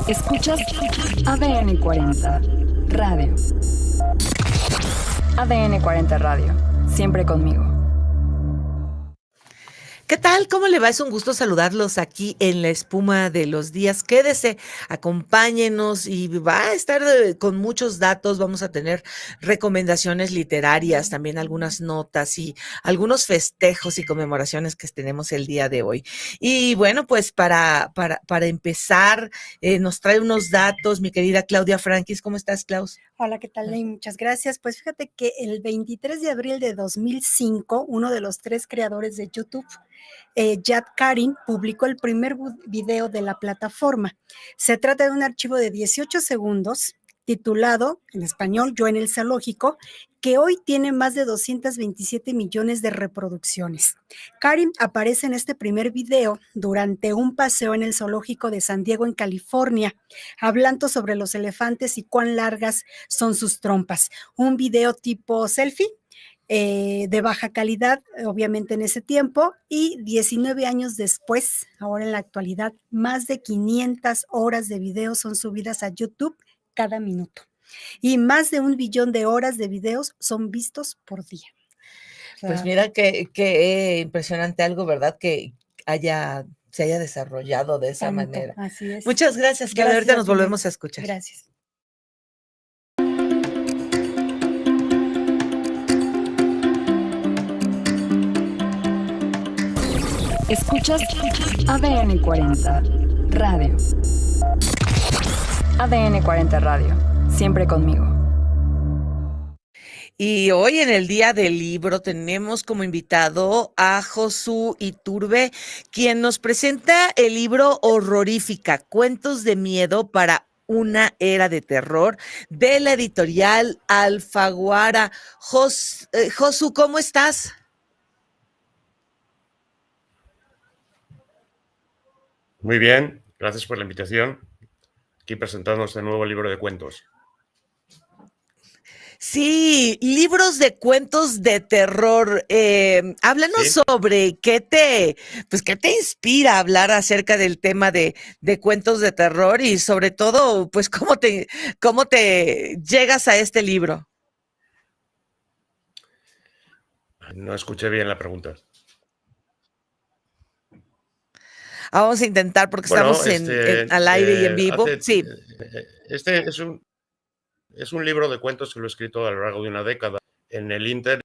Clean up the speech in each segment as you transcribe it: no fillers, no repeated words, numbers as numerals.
Escuchas ADN 40 Radio. ADN 40 Radio. Siempre conmigo. ¿Qué tal? ¿Cómo le va? Es un gusto saludarlos aquí en La Espuma de los Días. Quédese, acompáñenos y va a estar con muchos datos. Vamos a tener recomendaciones literarias, también algunas notas y algunos festejos y conmemoraciones que tenemos el día de hoy. Y bueno, pues para empezar, nos trae unos datos mi querida Claudia Franquis. ¿Cómo estás, Klaus? Hola, ¿qué tal, Ley? Muchas gracias. Pues fíjate que el 23 de abril de 2005, uno de los 3 creadores de YouTube, Jad Karin, publicó el primer video de la plataforma. Se trata de un archivo de 18 segundos titulado, en español, Yo en el zoológico, que hoy tiene más de 227 millones de reproducciones. Karin aparece en este primer video durante un paseo en el zoológico de San Diego, en California, hablando sobre los elefantes y cuán largas son sus trompas. Un video tipo selfie, de baja calidad, obviamente en ese tiempo, y 19 años después, ahora en la actualidad, más de 500 horas de videos son subidas a YouTube cada minuto. Y más de 1 billón de horas de videos son vistos por día. O sea, pues mira qué impresionante algo, ¿verdad? Que se haya desarrollado de esa manera. Así es. Muchas gracias, Claudia. Gracias Ahorita a nos ti, volvemos a escuchar. Gracias. Escuchas ADN 40 Radio. ADN 40 Radio. Siempre conmigo. Y hoy en el Día del Libro tenemos como invitado a Josu Iturbe, quien nos presenta el libro Horrorífica, Cuentos de Miedo para una Era de Terror, de la editorial Alfaguara. Josu, ¿cómo estás? Muy bien, gracias por la invitación. Aquí presentando este nuevo libro de cuentos. Sí, libros de cuentos de terror. Háblanos ¿Sí? sobre qué te inspira a hablar acerca del tema de cuentos de terror y sobre todo, pues, cómo te llegas a este libro. No escuché bien la pregunta. Vamos a intentar porque Bueno, estamos al aire y en vivo. Sí. Este es un libro de cuentos que lo he escrito a lo largo de una década. En el Inter.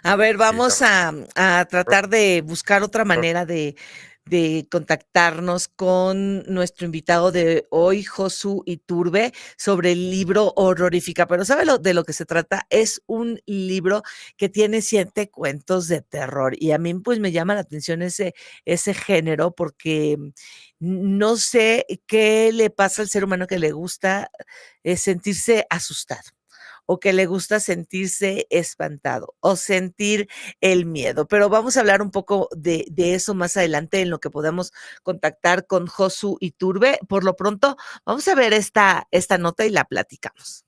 A ver, vamos a tratar de buscar otra manera de contactarnos con nuestro invitado de hoy, Josu Iturbe, sobre el libro Horrorífica. Pero ¿sabe de lo que se trata? Es un libro que tiene 7 cuentos de terror. Y a mí, pues, me llama la atención ese género porque no sé qué le pasa al ser humano que le gusta sentirse asustado, o que le gusta sentirse espantado o sentir el miedo. Pero vamos a hablar un poco de eso más adelante en lo que podamos contactar con Josu Iturbe. Por lo pronto, vamos a ver esta nota y la platicamos.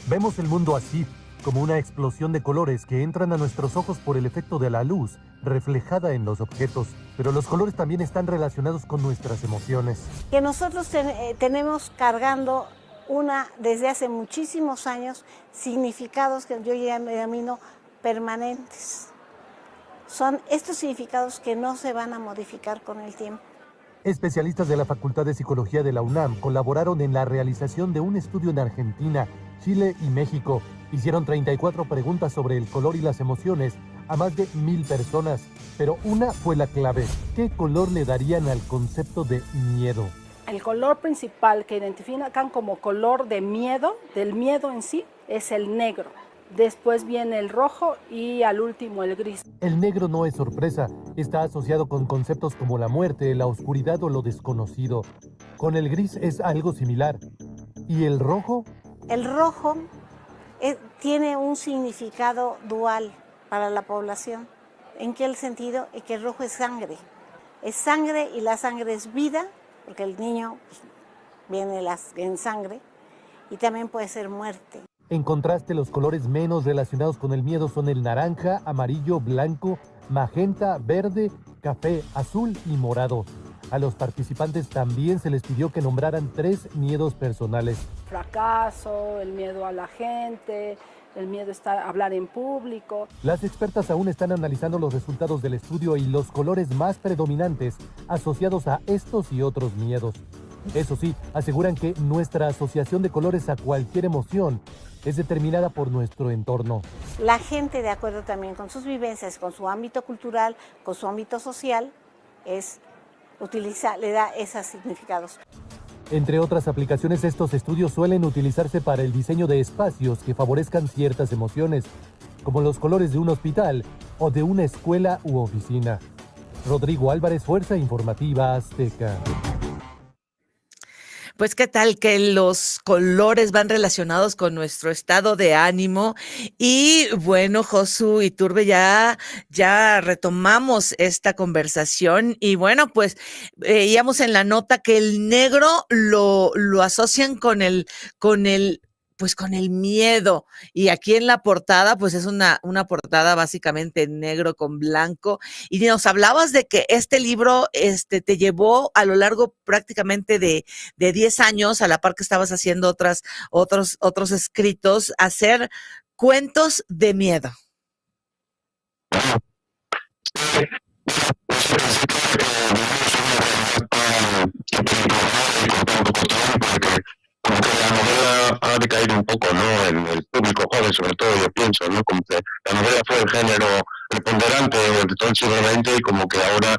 Vemos el mundo así, como una explosión de colores que entran a nuestros ojos por el efecto de la luz reflejada en los objetos. Pero los colores también están relacionados con nuestras emociones. Que nosotros tenemos cargando desde hace muchísimos años, significados que yo ya me denomino permanentes. Son estos significados que no se van a modificar con el tiempo. Especialistas de la Facultad de Psicología de la UNAM colaboraron en la realización de un estudio en Argentina, Chile y México. Hicieron 34 preguntas sobre el color y las emociones a más de 1,000 personas, pero una fue la clave. ¿Qué color le darían al concepto de miedo? El color principal que identifican como color de miedo, del miedo en sí, es el negro. Después viene el rojo y al último el gris. El negro no es sorpresa, está asociado con conceptos como la muerte, la oscuridad o lo desconocido. Con el gris es algo similar. ¿Y el rojo? El rojo tiene un significado dual para la población. ¿En qué sentido? En que el rojo es sangre. Es sangre y la sangre es vida, porque el niño viene en sangre, y también puede ser muerte. En contraste, los colores menos relacionados con el miedo son el naranja, amarillo, blanco, magenta, verde, café, azul y morado. A los participantes también se les pidió que nombraran 3 miedos personales. Fracaso, el miedo a la gente, el miedo a hablar en público. Las expertas aún están analizando los resultados del estudio y los colores más predominantes asociados a estos y otros miedos. Eso sí, aseguran que nuestra asociación de colores a cualquier emoción es determinada por nuestro entorno. La gente, de acuerdo también con sus vivencias, con su ámbito cultural, con su ámbito social, le da esos significados. Entre otras aplicaciones, estos estudios suelen utilizarse para el diseño de espacios que favorezcan ciertas emociones, como los colores de un hospital o de una escuela u oficina. Rodrigo Álvarez, Fuerza Informativa Azteca. Pues qué tal que los colores van relacionados con nuestro estado de ánimo. Y bueno, Josu y Turbe, ya retomamos esta conversación. Y bueno, pues veíamos en la nota que el negro lo asocian con el miedo. Y aquí en la portada, pues es una portada básicamente en negro con blanco. Y nos hablabas de que este libro te llevó a lo largo prácticamente de 10 años, a la par que estabas haciendo otros escritos, a hacer cuentos de miedo. Como que la novela ha decaído un poco, ¿no? En el público joven, sobre todo, yo pienso, ¿no? Como que la novela fue el género preponderante de todo el siglo XX y como que ahora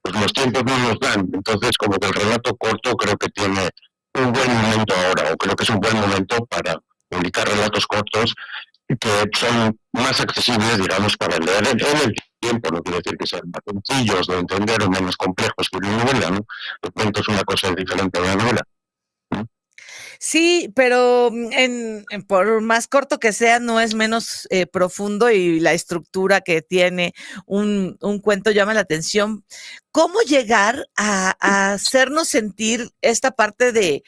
pues los tiempos no nos dan. Entonces, como que el relato corto creo que tiene un buen momento ahora, o creo que es un buen momento para publicar relatos cortos que son más accesibles, digamos, para leer en el tiempo. No quiere decir que sean más sencillos de entender o menos complejos que una novela, ¿no? El cuento es una cosa diferente a una novela. Sí, pero por más corto que sea, no es menos profundo, y la estructura que tiene un cuento llama la atención. ¿Cómo llegar a hacernos sentir esta parte de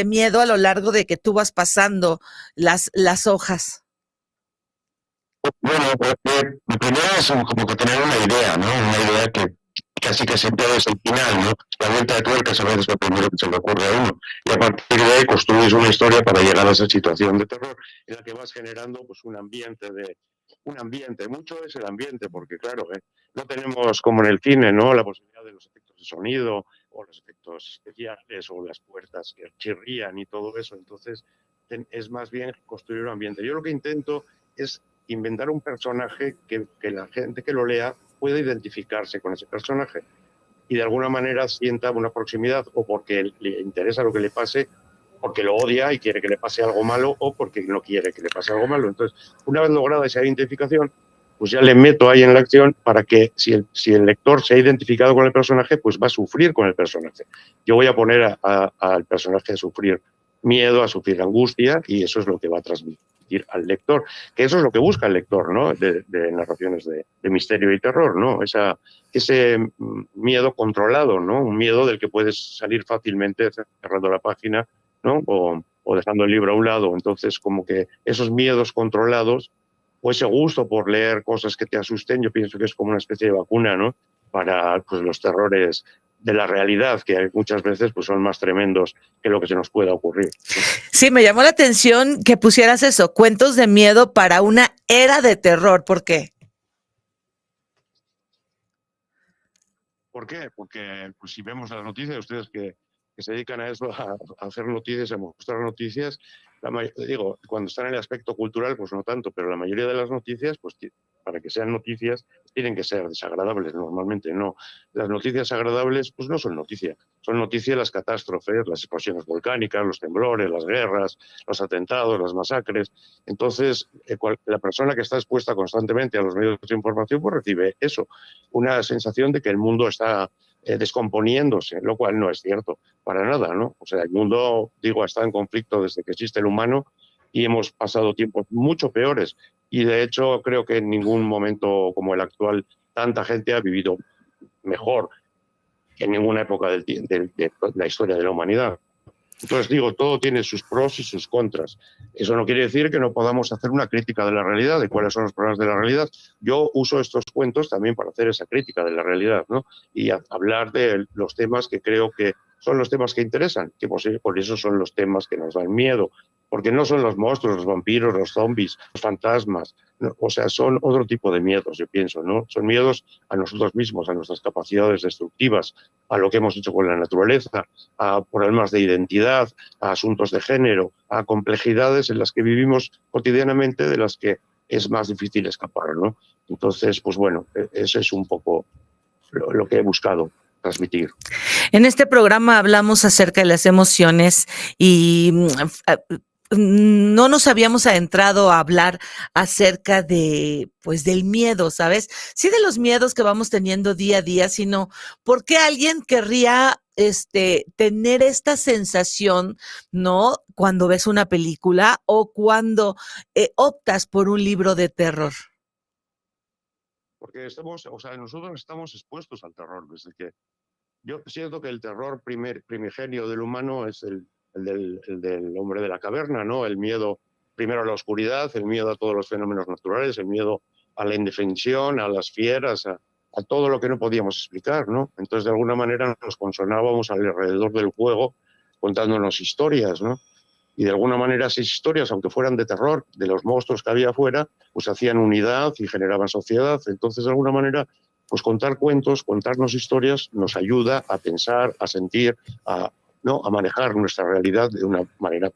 miedo a lo largo de que tú vas pasando las hojas? Bueno, primero es como que tener una idea, ¿no? Una idea que casi que siempre es el final, ¿no? La vuelta de tuerca a veces es lo primero que se le ocurre a uno. Y a partir de ahí construyes una historia para llegar a esa situación de terror en la que vas generando pues un ambiente. Mucho es el ambiente, porque claro, no tenemos como en el cine, ¿no? La posibilidad de los efectos de sonido o los efectos especiales o las puertas que chirrían y todo eso. Entonces es más bien construir un ambiente. Yo lo que intento es inventar un personaje que la gente que lo lea pueda identificarse con ese personaje y de alguna manera sienta una proximidad, o porque le interesa lo que le pase, porque lo odia y quiere que le pase algo malo, o porque no quiere que le pase algo malo. Entonces, una vez lograda esa identificación, pues ya le meto ahí en la acción para que si el lector se ha identificado con el personaje, pues va a sufrir con el personaje. Yo voy a poner al personaje a sufrir miedo, a sufrir angustia, y eso es lo que va a transmitir al lector, que eso es lo que busca el lector, ¿no? De narraciones de misterio y terror, ¿no? Ese miedo controlado, ¿no? Un miedo del que puedes salir fácilmente cerrando la página, ¿no? O dejando el libro a un lado. Entonces, como que esos miedos controlados, o ese gusto por leer cosas que te asusten, yo pienso que es como una especie de vacuna, ¿no? Para pues, los terrores de la realidad, que muchas veces pues, son más tremendos que lo que se nos pueda ocurrir. Sí, me llamó la atención que pusieras eso, cuentos de miedo para una era de terror. ¿Por qué? ¿Por qué? Porque pues, si vemos las noticias, ustedes que se dedican a eso, a hacer noticias, a mostrar noticias, digo, cuando están en el aspecto cultural, pues no tanto, pero la mayoría de las noticias, pues para que sean noticias, tienen que ser desagradables, normalmente no. Las noticias agradables, pues no son noticias. Son noticias las catástrofes, las explosiones volcánicas, los temblores, las guerras, los atentados, las masacres. Entonces, la persona que está expuesta constantemente a los medios de información, pues recibe eso, una sensación de que el mundo está descomponiéndose, lo cual no es cierto, para nada, ¿no? O sea, el mundo, digo, está en conflicto desde que existe el humano y hemos pasado tiempos mucho peores. Y de hecho, creo que en ningún momento como el actual, tanta gente ha vivido mejor que en ninguna época de la historia de la humanidad. Entonces digo, todo tiene sus pros y sus contras. Eso no quiere decir que no podamos hacer una crítica de la realidad, de cuáles son los problemas de la realidad. Yo uso estos cuentos también para hacer esa crítica de la realidad, ¿no? Y hablar de los temas que creo que son los temas que interesan, que por eso son los temas que nos dan miedo, porque no son los monstruos, los vampiros, los zombies, los fantasmas, ¿no? O sea, son otro tipo de miedos, yo pienso, ¿no? Son miedos a nosotros mismos, a nuestras capacidades destructivas, a lo que hemos hecho con la naturaleza, a problemas de identidad, a asuntos de género, a complejidades en las que vivimos cotidianamente, de las que es más difícil escapar, ¿no? Entonces, pues bueno, eso es un poco lo que he buscado transmitir. En este programa hablamos acerca de las emociones y no nos habíamos adentrado a hablar acerca de, pues, del miedo, ¿sabes? Sí, de los miedos que vamos teniendo día a día, sino por qué alguien querría tener esta sensación, ¿no? Cuando ves una película o cuando optas por un libro de terror. Porque nosotros estamos expuestos al terror desde que yo siento que el terror primigenio del humano es el del hombre de la caverna, ¿no? El miedo primero a la oscuridad, el miedo a todos los fenómenos naturales, el miedo a la indefensión, a las fieras, a todo lo que no podíamos explicar, ¿no? Entonces, de alguna manera nos consonábamos alrededor del juego contándonos historias, ¿no? Y de alguna manera esas historias, aunque fueran de terror, de los monstruos que había afuera, pues hacían unidad y generaban sociedad. Entonces, de alguna manera, pues contar cuentos, contarnos historias, nos ayuda a pensar, a sentir, ¿no? A manejar nuestra realidad de una manera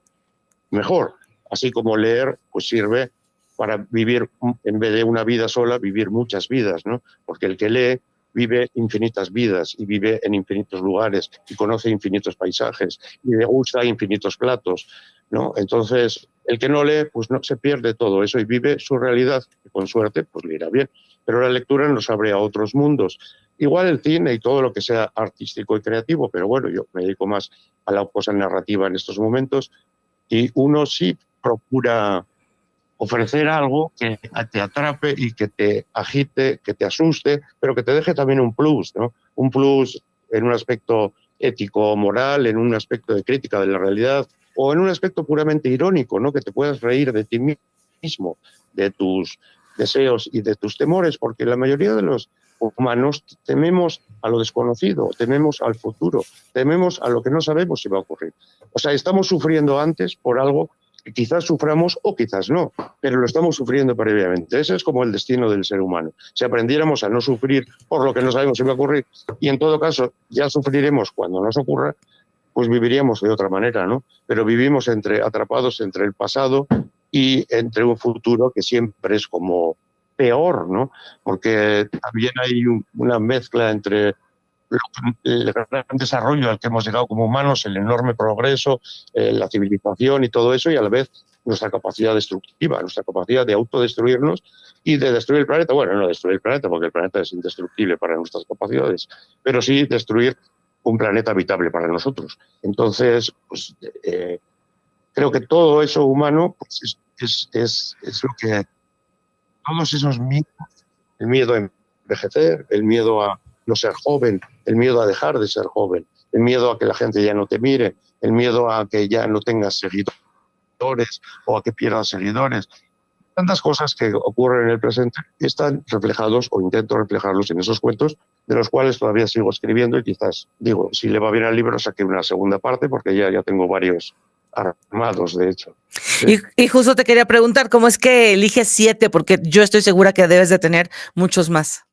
mejor. Así como leer, pues sirve para vivir, en vez de una vida sola, vivir muchas vidas, ¿no? Porque el que lee vive infinitas vidas y vive en infinitos lugares y conoce infinitos paisajes y le gusta infinitos platos, ¿no? Entonces, el que no lee, pues no se pierde todo eso y vive su realidad, que con suerte, pues le irá bien. Pero la lectura nos abre a otros mundos. Igual el cine y todo lo que sea artístico y creativo, pero bueno, yo me dedico más a la cosa narrativa en estos momentos y uno sí procura ofrecer algo que te atrape y que te agite, que te asuste, pero que te deje también un plus, ¿no? Un plus en un aspecto ético o moral, en un aspecto de crítica de la realidad o en un aspecto puramente irónico, ¿no? Que te puedas reír de ti mismo, de tus deseos y de tus temores, porque la mayoría de los humanos tememos a lo desconocido, tememos al futuro, tememos a lo que no sabemos si va a ocurrir. O sea, estamos sufriendo antes por algo que quizás suframos o quizás no, pero lo estamos sufriendo previamente. Ese es como el destino del ser humano. Si aprendiéramos a no sufrir por lo que no sabemos si va a ocurrir, y en todo caso ya sufriremos cuando nos ocurra, pues viviríamos de otra manera, ¿no? Pero vivimos atrapados entre el pasado y entre un futuro que siempre es como peor, ¿no? Porque también hay una mezcla entre el gran desarrollo al que hemos llegado como humanos, el enorme progreso, la civilización y todo eso, y a la vez nuestra capacidad destructiva, nuestra capacidad de autodestruirnos y de destruir el planeta. Bueno, no destruir el planeta, porque el planeta es indestructible para nuestras capacidades, pero sí destruir un planeta habitable para nosotros. Entonces, pues, creo que todo eso humano pues, es lo que... Todos esos miedos, el miedo a envejecer, el miedo a no ser joven, el miedo a dejar de ser joven, el miedo a que la gente ya no te mire, el miedo a que ya no tengas seguidores o a que pierdas seguidores. Tantas cosas que ocurren en el presente están reflejados o intento reflejarlos en esos cuentos, de los cuales todavía sigo escribiendo y quizás, digo, si le va bien al libro, saque una segunda parte porque ya tengo varios armados, de hecho. Y justo te quería preguntar, ¿cómo es que eliges 7? Porque yo estoy segura que debes de tener muchos más.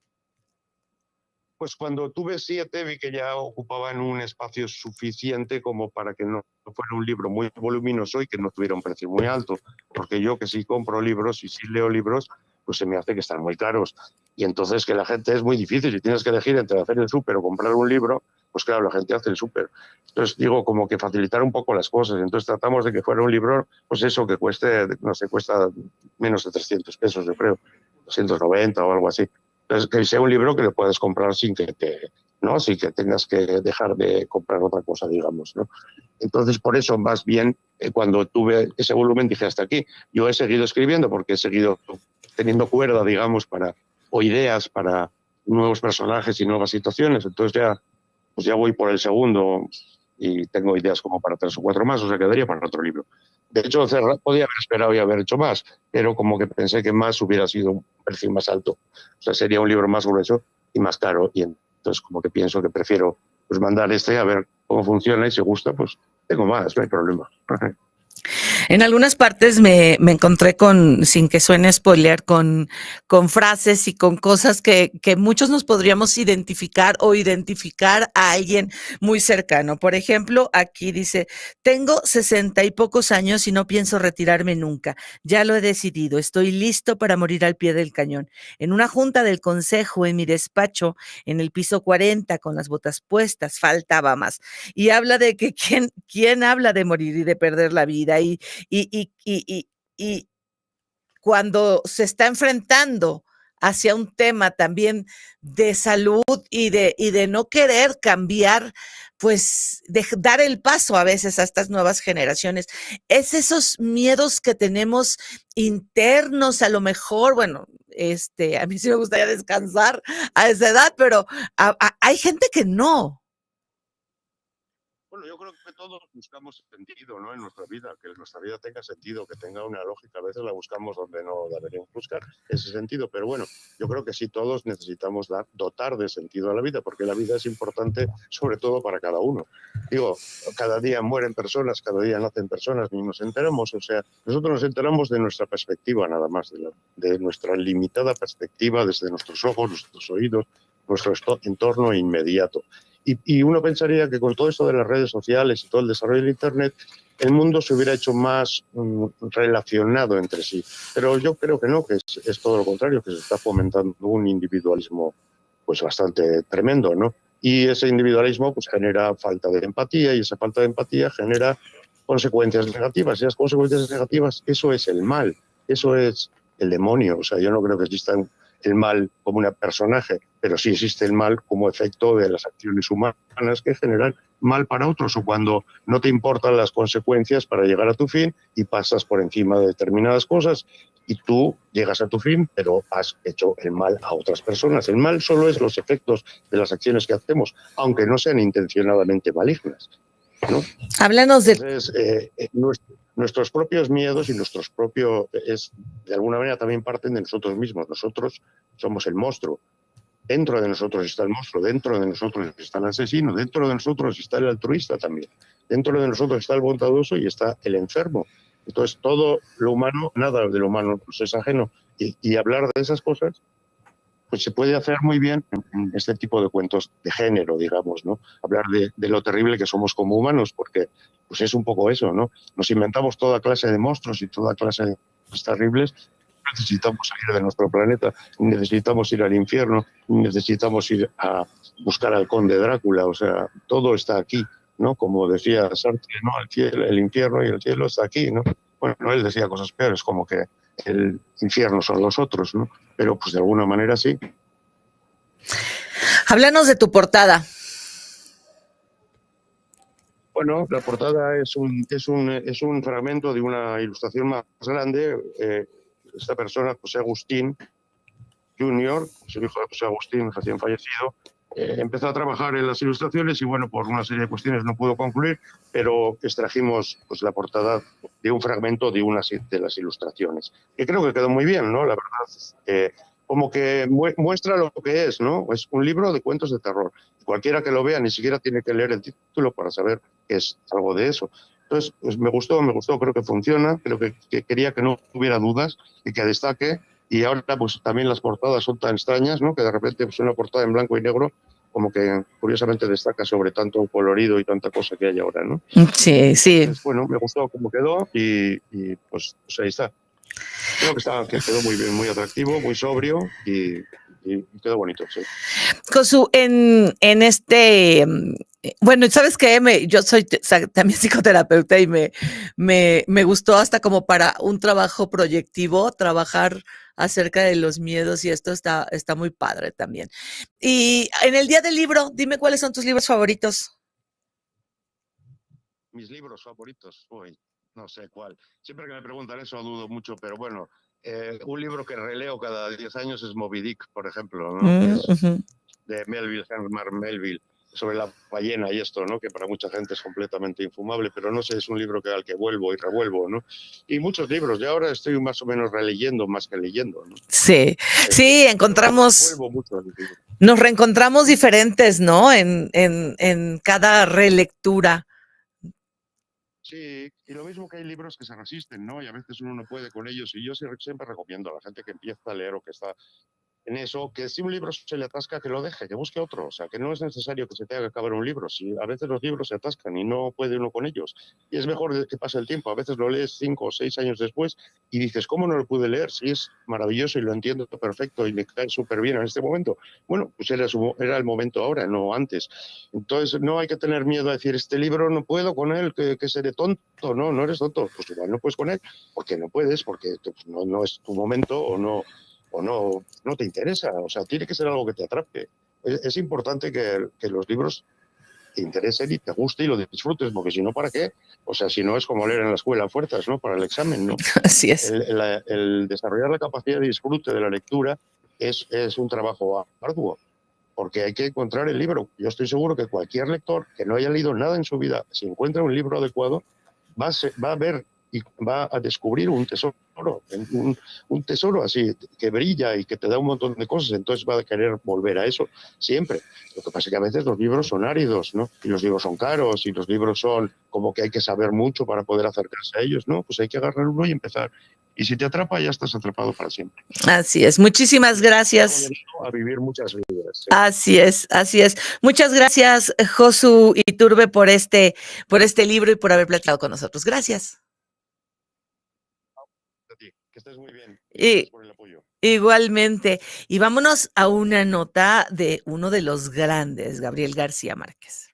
Pues cuando tuve 7 vi que ya ocupaban un espacio suficiente como para que no fuera un libro muy voluminoso y que no tuviera un precio muy alto, porque yo que sí compro libros y sí leo libros, pues se me hace que están muy caros. Y entonces que la gente es muy difícil, si tienes que elegir entre hacer el súper o comprar un libro, pues claro, la gente hace el súper. Entonces digo, como que facilitar un poco las cosas. Entonces tratamos de que fuera un libro, pues eso, que cueste, no sé, cuesta menos de 300 pesos, yo creo, 290 o algo así. Entonces, que sea un libro que lo puedas comprar sin que tengas que dejar de comprar otra cosa, digamos, ¿no? Entonces, por eso, más bien, cuando tuve ese volumen, dije hasta aquí. Yo he seguido escribiendo porque he seguido teniendo cuerda, digamos, o ideas para nuevos personajes y nuevas situaciones. Entonces, ya voy por el segundo. y tengo ideas como para 3 o 4 más, o sea, quedaría para otro libro. De hecho, podía haber esperado y haber hecho más, pero como que pensé que más hubiera sido un precio más alto. O sea, sería un libro más grueso y más caro. Y entonces como que pienso que prefiero pues mandar a ver cómo funciona y si gusta, pues tengo más, no hay problema. En algunas partes me encontré con, sin que suene spoiler, con frases y con cosas que muchos nos podríamos identificar o identificar a alguien muy cercano. Por ejemplo, aquí dice, tengo 60 y pocos años y no pienso retirarme nunca. Ya lo he decidido, estoy listo para morir al pie del cañón. En una junta del consejo, en mi despacho, en el piso 40, con las botas puestas, faltaba más. Y habla de que quién habla de morir y de perder la vida y cuando se está enfrentando hacia un tema también de salud y de no querer cambiar, pues de dar el paso a veces a estas nuevas generaciones, es esos miedos que tenemos internos, a lo mejor, bueno, a mí sí me gustaría descansar a esa edad, pero hay gente que no. Bueno, yo creo que todos buscamos sentido, ¿no? En nuestra vida, que nuestra vida tenga sentido, que tenga una lógica. A veces la buscamos donde no deberíamos buscar ese sentido, pero bueno, yo creo que sí todos necesitamos dotar de sentido a la vida, porque la vida es importante sobre todo para cada uno. Digo, cada día mueren personas, cada día nacen personas, ni nos enteramos. O sea, nosotros nos enteramos de nuestra perspectiva nada más, de nuestra limitada perspectiva desde nuestros ojos, nuestros oídos, nuestro entorno inmediato. Y uno pensaría que con todo esto de las redes sociales y todo el desarrollo del Internet, el mundo se hubiera hecho más relacionado entre sí. Pero yo creo que no, que es todo lo contrario, que se está fomentando un individualismo pues bastante tremendo, ¿no? Y ese individualismo pues genera falta de empatía y esa falta de empatía genera consecuencias negativas. Y las consecuencias negativas, eso es el mal, eso es el demonio. O sea, yo no creo que exista el mal como un personaje, pero sí existe el mal como efecto de las acciones humanas que generan mal para otros, o cuando no te importan las consecuencias para llegar a tu fin y pasas por encima de determinadas cosas y tú llegas a tu fin, pero has hecho el mal a otras personas. El mal solo es los efectos de las acciones que hacemos, aunque no sean intencionadamente malignas, ¿no? Háblanos de... Entonces, nuestros propios miedos y nuestros propios, de alguna manera también parten de nosotros mismos. Nosotros somos el monstruo. Dentro de nosotros está el monstruo, dentro de nosotros está el asesino, dentro de nosotros está el altruista también. Dentro de nosotros está el bondadoso y está el enfermo. Entonces, todo lo humano, nada de lo humano nos es ajeno. Y hablar de esas cosas, pues se puede hacer muy bien en este tipo de cuentos de género, digamos, ¿no? Hablar de lo terrible que somos como humanos, porque pues es un poco eso, ¿no? Nos inventamos toda clase de monstruos y toda clase de cosas terribles. Necesitamos salir de nuestro planeta, necesitamos ir al infierno, necesitamos ir a buscar al conde Drácula, o sea, todo está aquí, ¿no? Como decía Sartre, ¿no? El infierno y el cielo está aquí, ¿no? Bueno, él decía cosas peores, como que el infierno son los otros, ¿no? Pero pues de alguna manera sí. Háblanos de tu portada. Bueno, la portada es un fragmento de una ilustración más grande. Esta persona, José Agustín Jr., es el hijo de José Agustín, recién fallecido, empezó a trabajar en las ilustraciones y bueno, por una serie de cuestiones no pudo concluir, pero extrajimos pues la portada de un fragmento de una de las ilustraciones, que creo que quedó muy bien, ¿no? La verdad, como que muestra lo que es, ¿no? Es un libro de cuentos de terror. Cualquiera que lo vea ni siquiera tiene que leer el título para saber que es algo de eso. Entonces, pues me gustó, creo que funciona, creo que quería que no hubiera dudas y que destaque. Y ahora pues también las portadas son tan extrañas, ¿no? Que de repente pues, una portada en blanco y negro como que curiosamente destaca sobre tanto colorido y tanta cosa que hay ahora, ¿no? Sí, sí. Entonces, bueno, me gustó cómo quedó y pues ahí está. Creo que quedó muy bien, muy atractivo, muy sobrio y quedó bonito, sí. Josu, en bueno, ¿sabes qué? Yo soy también psicoterapeuta y me gustó hasta como para un trabajo proyectivo, trabajar acerca de los miedos y esto está muy padre también. Y en el día del libro, dime cuáles son tus libros favoritos. Mis libros favoritos, uy, no sé cuál. Siempre que me preguntan eso dudo mucho, pero bueno, un libro que releo cada 10 años es Moby Dick, por ejemplo, ¿no? Es de Melville, Henry Melville. sobre la ballena y esto, ¿no? Que para mucha gente es completamente infumable, pero no sé, es un libro al que vuelvo y revuelvo, ¿no? Y muchos libros, ya ahora estoy más o menos releyendo más que leyendo, ¿no? Sí, sí, encontramos, Vuelvo mucho a los libros. nos reencontramos diferentes, ¿no? En cada relectura. Sí, y lo mismo que hay libros que se resisten, ¿no? Y a veces uno no puede con ellos, y yo siempre recomiendo a la gente que empieza a leer o que está en eso, que si un libro se le atasca, que lo deje, que busque otro. O sea, que no es necesario que se tenga que acabar un libro. Si a veces los libros se atascan y no puede uno con ellos. Y es mejor que pase el tiempo. A veces lo lees 5 o 6 años después y dices, ¿cómo no lo pude leer? Si es maravilloso y lo entiendo perfecto y me cae súper bien en este momento. Bueno, pues era el momento ahora, no antes. Entonces, no hay que tener miedo a decir, este libro no puedo con él, que seré tonto. No, no eres tonto. Pues igual no puedes con él, porque no puedes, porque no es tu momento o no te interesa. O sea, tiene que ser algo que te atrape. Es importante que los libros te interesen y te guste y lo disfrutes, porque si no, ¿para qué? O sea, si no es como leer en la escuela a fuerzas, ¿no? Para el examen, ¿no? Así es. El desarrollar la capacidad de disfrute de la lectura es un trabajo arduo, porque hay que encontrar el libro. Yo estoy seguro que cualquier lector que no haya leído nada en su vida, si encuentra un libro adecuado, va a ver y va a descubrir un tesoro, un tesoro así, que brilla y que te da un montón de cosas, entonces va a querer volver a eso siempre. Lo que pasa es que a veces los libros son áridos, ¿no? Y los libros son caros, y los libros son como que hay que saber mucho para poder acercarse a ellos, ¿no? Pues hay que agarrar uno y empezar. Y si te atrapa, ya estás atrapado para siempre. Así es, muchísimas gracias. A vivir muchas vidas. ¿Sí? Así es, así es. Muchas gracias, Josu Iturbe, por este libro y por haber platicado con nosotros. Gracias. Que estés muy bien. Y por el apoyo. Igualmente. Y vámonos a una nota de uno de los grandes, Gabriel García Márquez.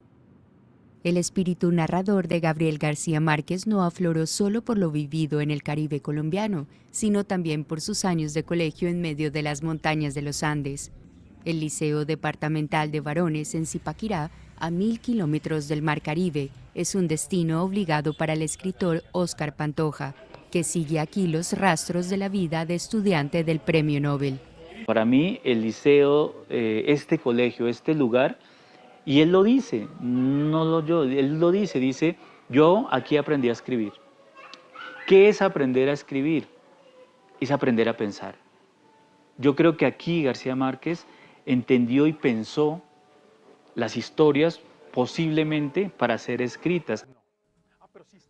El espíritu narrador de Gabriel García Márquez no afloró solo por lo vivido en el Caribe colombiano, sino también por sus años de colegio en medio de las montañas de los Andes. El Liceo Departamental de Varones en Zipaquirá, a 1000 kilómetros del Mar Caribe, es un destino obligado para el escritor Óscar Pantoja, que sigue aquí los rastros de la vida de estudiante del Premio Nobel. Para mí, el liceo, este colegio, este lugar, y él lo dice, él lo dice, yo aquí aprendí a escribir. ¿Qué es aprender a escribir? Es aprender a pensar. Yo creo que aquí García Márquez entendió y pensó las historias posiblemente para ser escritas.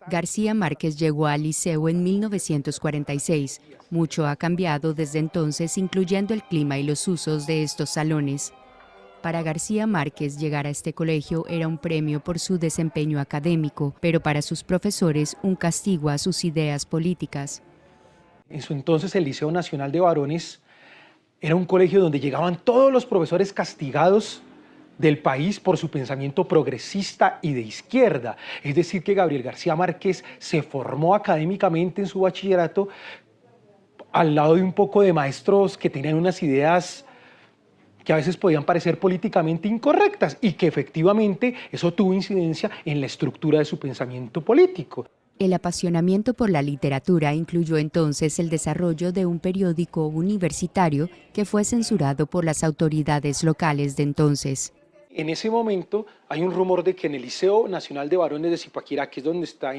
García Márquez llegó al liceo en 1946. Mucho ha cambiado desde entonces, incluyendo el clima y los usos de estos salones. Para García Márquez, llegar a este colegio era un premio por su desempeño académico, pero para sus profesores un castigo a sus ideas políticas. En su entonces el Liceo Nacional de Varones era un colegio donde llegaban todos los profesores castigados del país por su pensamiento progresista y de izquierda. Es decir, que Gabriel García Márquez se formó académicamente en su bachillerato al lado de un poco de maestros que tenían unas ideas que a veces podían parecer políticamente incorrectas y que efectivamente eso tuvo incidencia en la estructura de su pensamiento político. El apasionamiento por la literatura incluyó entonces el desarrollo de un periódico universitario que fue censurado por las autoridades locales de entonces. En ese momento hay un rumor de que en el Liceo Nacional de Varones de Zipaquirá, que es donde está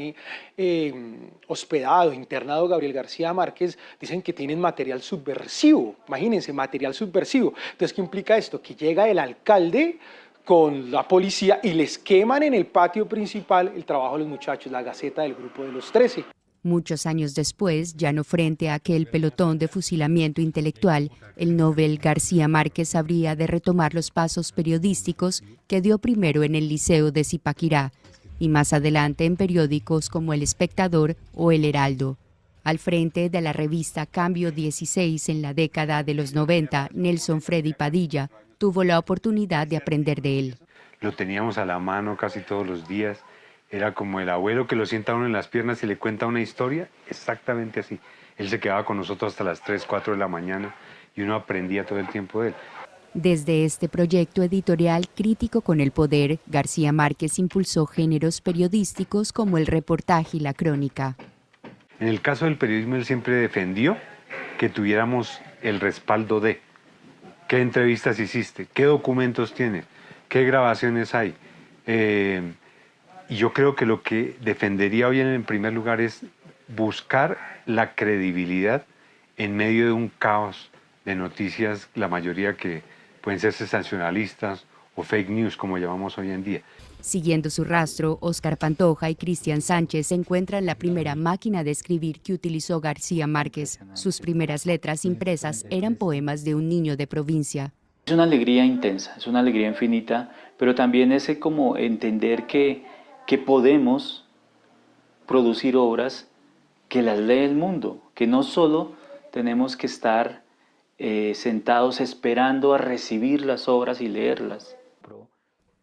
hospedado, internado Gabriel García Márquez, dicen que tienen material subversivo. Imagínense, material subversivo. Entonces, ¿qué implica esto? Que llega el alcalde con la policía y les queman en el patio principal el trabajo de los muchachos, la Gaceta del Grupo de los 13. Muchos años después, ya no frente a aquel pelotón de fusilamiento intelectual, el Nobel García Márquez habría de retomar los pasos periodísticos que dio primero en el Liceo de Zipaquirá y más adelante en periódicos como El Espectador o El Heraldo. Al frente de la revista Cambio 16 en la década de los 90, Nelson Freddy Padilla tuvo la oportunidad de aprender de él. Lo teníamos a la mano casi todos los días. Era como el abuelo que lo sienta a uno en las piernas y le cuenta una historia, exactamente así. Él se quedaba con nosotros hasta las 3, 4 de la mañana y uno aprendía todo el tiempo de él. Desde este proyecto editorial crítico con el poder, García Márquez impulsó géneros periodísticos como el reportaje y la crónica. En el caso del periodismo, él siempre defendió que tuviéramos el respaldo de qué entrevistas hiciste, qué documentos tienes, ¿Qué grabaciones hay? Y yo creo que lo que defendería hoy en primer lugar es buscar la credibilidad en medio de un caos de noticias, la mayoría que pueden ser sensacionalistas o fake news, como llamamos hoy en día. Siguiendo su rastro, Óscar Pantoja y Cristian Sánchez encuentran la primera máquina de escribir que utilizó García Márquez. Sus primeras letras impresas eran poemas de un niño de provincia. Es una alegría intensa, es una alegría infinita, pero también ese como entender que podemos producir obras que las lee el mundo, que no solo tenemos que estar sentados esperando a recibir las obras y leerlas.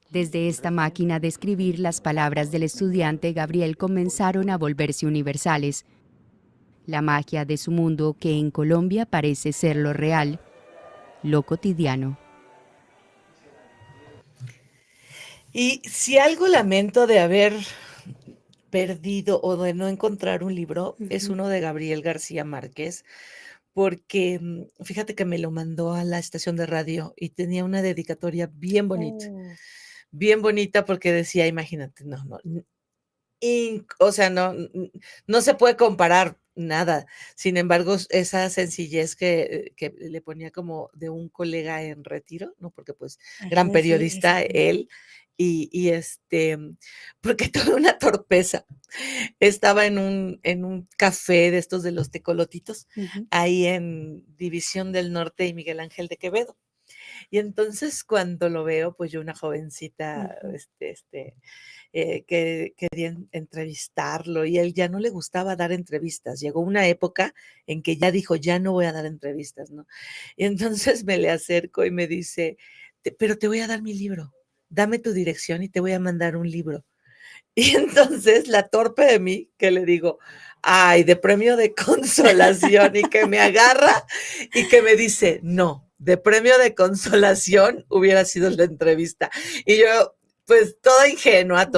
Desde esta máquina de escribir, las palabras del estudiante Gabriel comenzaron a volverse universales. La magia de su mundo que en Colombia parece ser lo real, lo cotidiano. Y si algo lamento de haber perdido o de no encontrar un libro, es uno de Gabriel García Márquez, porque fíjate que me lo mandó a la estación de radio y tenía una dedicatoria bien bonita porque decía, imagínate, o sea, no se puede comparar nada. Sin embargo, esa sencillez que le ponía como de un colega en retiro, ¿no? Porque pues gran periodista él, porque toda una torpeza. Estaba en un café de estos de los tecolotitos, ahí en División del Norte y Miguel Ángel de Quevedo. Y entonces cuando lo veo, pues yo una jovencita, que quería entrevistarlo y él ya no le gustaba dar entrevistas. Llegó una época en que ya dijo, ya no voy a dar entrevistas, ¿no? Y entonces me le acerco y me dice, pero te voy a dar mi libro, dame tu dirección y te voy a mandar un libro. Y entonces la torpe de mí que le digo, ay, de premio de consolación y que me agarra y que me dice, no, de premio de consolación hubiera sido la entrevista. Y yo, pues toda ingenua,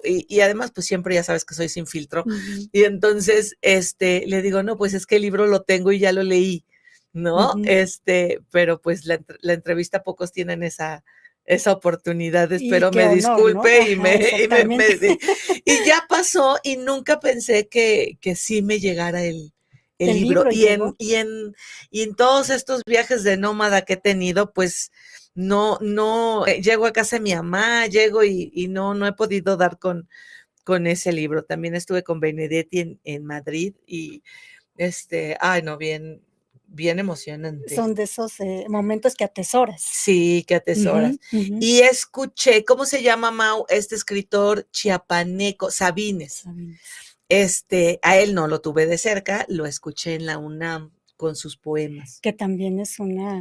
y además pues siempre ya sabes que soy sin filtro. Y entonces le digo, no, pues es que el libro lo tengo y ya lo leí, ¿no? Pero pues la entrevista pocos tienen esa oportunidad, espero me disculpe, ¿no? Y ya pasó y nunca pensé que sí me llegara el libro. Y en todos estos viajes de nómada que he tenido, pues no, llego a casa de mi mamá, llego y no he podido dar con ese libro. También estuve con Benedetti en Madrid y ay no, bien emocionante. Son de esos momentos que atesoras. Sí, que atesoras. Y escuché, ¿cómo se llama, Mau? Este escritor chiapaneco, Sabines. A él no lo tuve de cerca, lo escuché en la UNAM con sus poemas. Que también es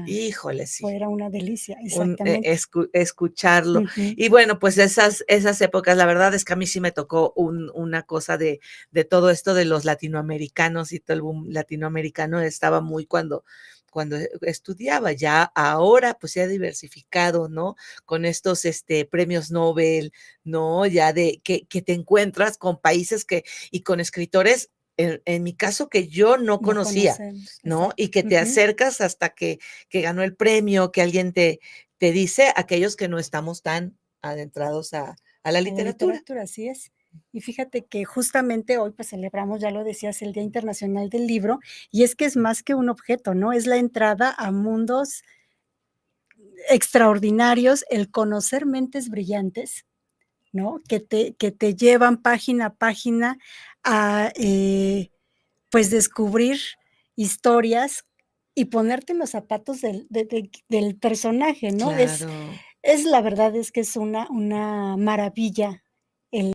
híjole, sí. Era una delicia, exactamente. Escucharlo. Y bueno, pues esas épocas, la verdad es que a mí sí me tocó una cosa de todo esto de los latinoamericanos y todo el boom latinoamericano estaba muy cuando estudiaba. Ya ahora pues se ha diversificado, ¿no? Con estos premios Nobel, ¿no? Ya de que te encuentras con países y con escritores en mi caso que yo no conocía, ¿no? Y que te acercas hasta que ganó el premio, que alguien te dice, aquellos que no estamos tan adentrados a la literatura. Así es. Y fíjate que justamente hoy pues celebramos, ya lo decías, el Día Internacional del Libro, y es que es más que un objeto, ¿no? Es la entrada a mundos extraordinarios, el conocer mentes brillantes, ¿no? Que te llevan página a página a pues descubrir historias y ponerte en los zapatos del personaje, ¿no? Claro. La verdad es que es una maravilla el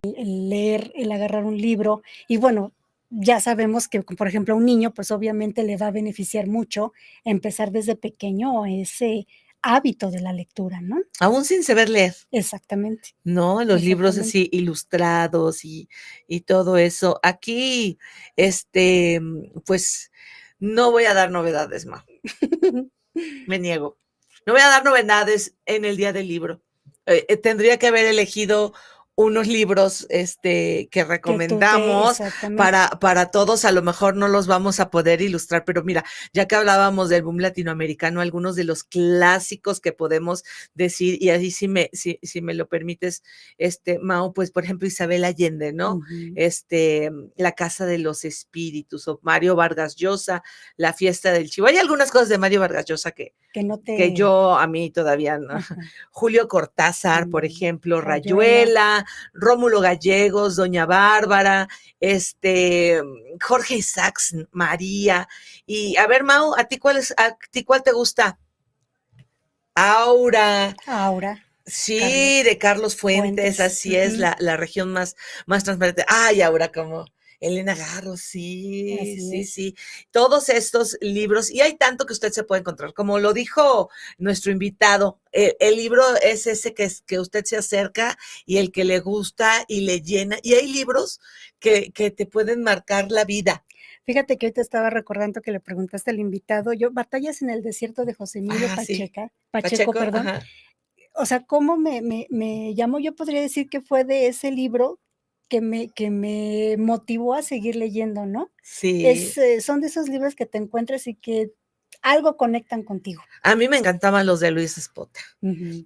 leer, el agarrar un libro y bueno, ya sabemos que, por ejemplo, a un niño, pues obviamente le va a beneficiar mucho empezar desde pequeño ese hábito de la lectura, ¿no? Aún sin saber leer. Exactamente. ¿No? Los libros así ilustrados y todo eso. Aquí, pues, no voy a dar novedades, Ma. Me niego. No voy a dar novedades en el Día del Libro. Tendría que haber elegido unos libros que recomendamos para todos. A lo mejor no los vamos a poder ilustrar, pero mira, ya que hablábamos del boom latinoamericano, algunos de los clásicos que podemos decir, y así si me lo permites, Mau, pues por ejemplo Isabel Allende, ¿no? La Casa de los Espíritus, o Mario Vargas Llosa, La Fiesta del Chivo. Hay algunas cosas de Mario Vargas Llosa que yo, a mí todavía no. Julio Cortázar, por ejemplo, Rayuela, Rómulo Gallegos, Doña Bárbara, Jorge Isaacs, María. Y a ver, Mau, ¿a ti cuál te gusta? Aura. Sí, de Carlos Fuentes, así es, la región más transparente. Ay, Aura, como Elena Garro, sí. Todos estos libros, y hay tanto que usted se puede encontrar. Como lo dijo nuestro invitado, el libro es ese que usted se acerca y el que le gusta y le llena. Y hay libros que te pueden marcar la vida. Fíjate que ahorita estaba recordando que le preguntaste al invitado, Batallas en el desierto de José Emilio Pacheco, perdón. Ajá. O sea, ¿cómo me llamó? Yo podría decir que fue de ese libro que me motivó a seguir leyendo, ¿no? Sí. Son de esos libros que te encuentras y que algo conectan contigo. A mí me encantaban los de Luis Espota.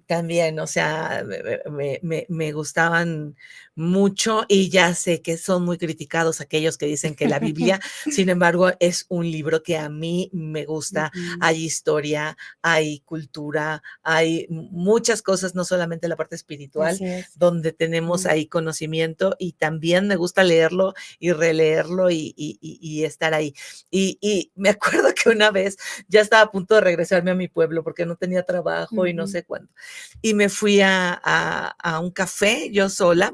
También, o sea, me gustaban mucho, y ya sé que son muy criticados aquellos que dicen que la Biblia, sin embargo, es un libro que a mí me gusta. Hay historia, hay cultura, hay muchas cosas, no solamente la parte espiritual, donde tenemos ahí conocimiento, y también me gusta leerlo y releerlo y estar ahí. Y me acuerdo que una vez ya estaba a punto de regresarme a mi pueblo porque no tenía trabajo y no sé cuándo. Y me fui a un café, yo sola,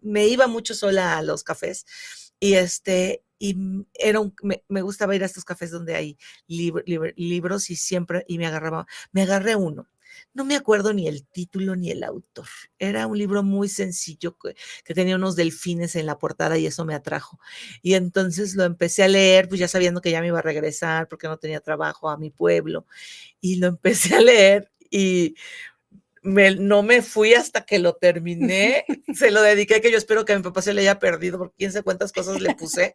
me iba mucho sola a los cafés, y me gustaba ir a estos cafés donde hay libros, y me agarré uno. No me acuerdo ni el título ni el autor. Era un libro muy sencillo que tenía unos delfines en la portada, y eso me atrajo. Y entonces lo empecé a leer, pues ya sabiendo que ya me iba a regresar porque no tenía trabajo a mi pueblo. Y lo empecé a leer, y no me fui hasta que lo terminé. Se lo dediqué, que yo espero que a mi papá se le haya perdido, porque quién sabe cuántas cosas le puse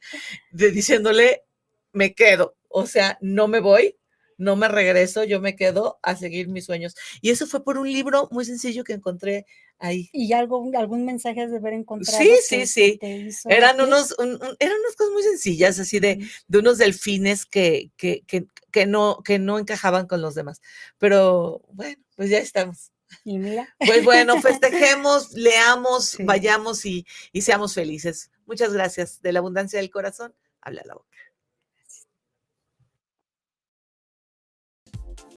diciéndole, me quedo. O sea, no me voy, no me regreso, yo me quedo a seguir mis sueños. Y eso fue por un libro muy sencillo que encontré ahí. ¿Y algún mensaje has de haber encontrado? Sí. Eran unas cosas muy sencillas, así de unos delfines que no encajaban con los demás. Pero bueno, pues ya estamos. Y mira. Pues bueno, festejemos, leamos, vayamos y seamos felices. Muchas gracias. De la abundancia del corazón, habla la boca.